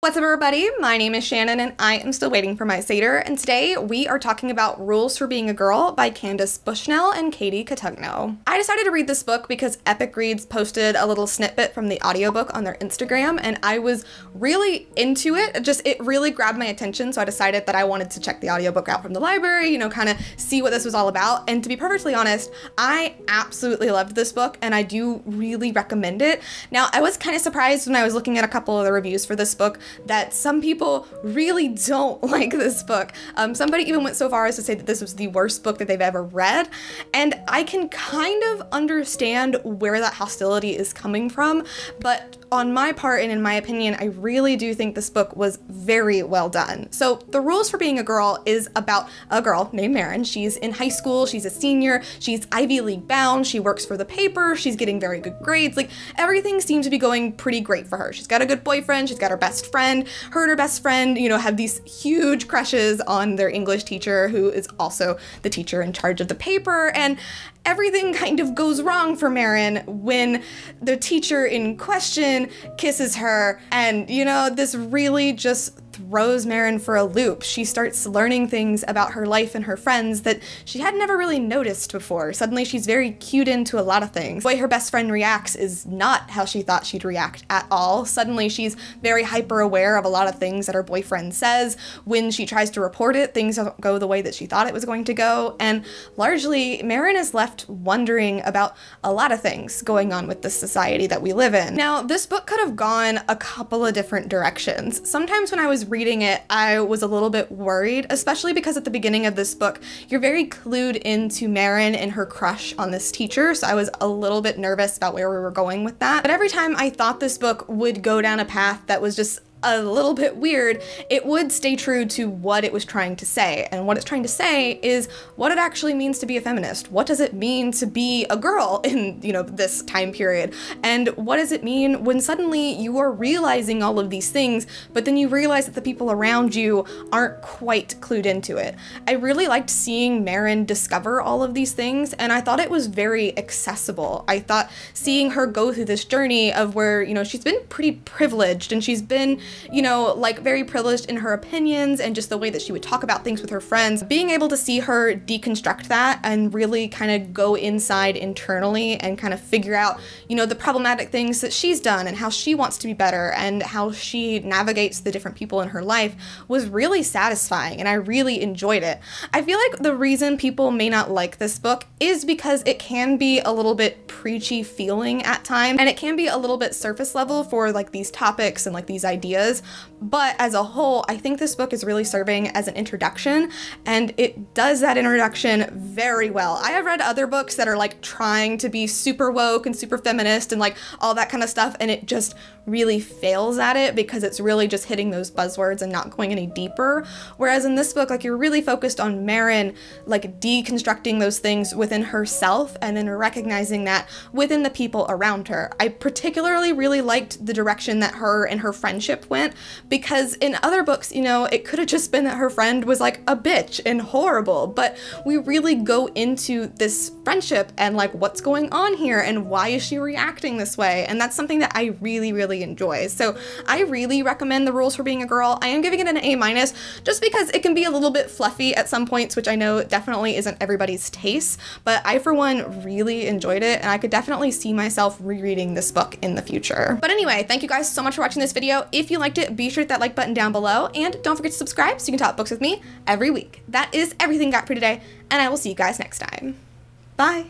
What's up, everybody? My name is Shannon and I am still waiting for my Satyr, and today we are talking about Rules for Being a Girl by Candace Bushnell and Cotugno. I decided to read this book because Epic Reads posted a little snippet from the audiobook on their Instagram and I was really into it. It really grabbed my attention, so I decided that I wanted to check the audiobook out from the library, kind of see what this was all about. And to be perfectly honest, I absolutely loved this book and I do really recommend it. Now, I was kind of surprised when I was looking at a couple of the reviews for this book that some people really don't like this book. Somebody even went so far as to say that this was the worst book that they've ever read, and I can kind of understand where that hostility is coming from, but on my part and in my opinion, I really do think this book was very well done. So The Rules for Being a Girl is about a girl named Marin. She's in high school, she's a senior, she's Ivy League bound, she works for the paper, she's getting very good grades, like everything seems to be going pretty great for her. She's got a good boyfriend, she's got her best friend, her and her best friend, have these huge crushes on their English teacher who is also the teacher in charge of the paper, and everything kind of goes wrong for Marin when the teacher in question kisses her, and this really just throws Marin for a loop. She starts learning things about her life and her friends that she had never really noticed before. Suddenly she's very cued into a lot of things. The way her best friend reacts is not how she thought she'd react at all. Suddenly she's very hyper aware of a lot of things that her boyfriend says. When she tries to report it, things don't go the way that she thought it was going to go, and largely Marin is left wondering about a lot of things going on with this society that we live in. Now, this book could have gone a couple of different directions. Sometimes when I was reading it, I was a little bit worried, especially because at the beginning of this book, you're very clued into Marin and her crush on this teacher, so I was a little bit nervous about where we were going with that. But every time I thought this book would go down a path that was just a little bit weird, it would stay true to what it was trying to say. And what it's trying to say is what it actually means to be a feminist. What does it mean to be a girl in, this time period? And what does it mean when suddenly you are realizing all of these things, but then you realize that the people around you aren't quite clued into it? I really liked seeing Marin discover all of these things, and I thought it was very accessible. I thought seeing her go through this journey of where, she's been pretty privileged, and she's been very privileged in her opinions and just the way that she would talk about things with her friends. Being able to see her deconstruct that and really kind of go inside internally and kind of figure out, the problematic things that she's done and how she wants to be better and how she navigates the different people in her life was really satisfying, and I really enjoyed it. I feel like the reason people may not like this book is because it can be a little bit preachy feeling at times, and it can be a little bit surface level for these topics and these ideas. But as a whole, I think this book is really serving as an introduction, and it does that introduction very well. I have read other books that are trying to be super woke and super feminist and all that kind of stuff, and it just really fails at it because it's really just hitting those buzzwords and not going any deeper. Whereas in this book, you're really focused on Marin deconstructing those things within herself and then recognizing that within the people around her. I particularly really liked the direction that her and her friendship went, because in other books, it could have just been that her friend was a bitch and horrible, but we really go into this friendship and what's going on here and why is she reacting this way, and that's something that I really enjoy. So I really recommend The Rules for Being a Girl. I am giving it an A- just because it can be a little bit fluffy at some points, which I know definitely isn't everybody's taste, but I for one really enjoyed it, and I could definitely see myself rereading this book in the future. But anyway, thank you guys so much for watching this video. If you liked it, be sure to hit that like button down below, and don't forget to subscribe so you can talk books with me every week. That is everything got for today, and I will see you guys next time. Bye!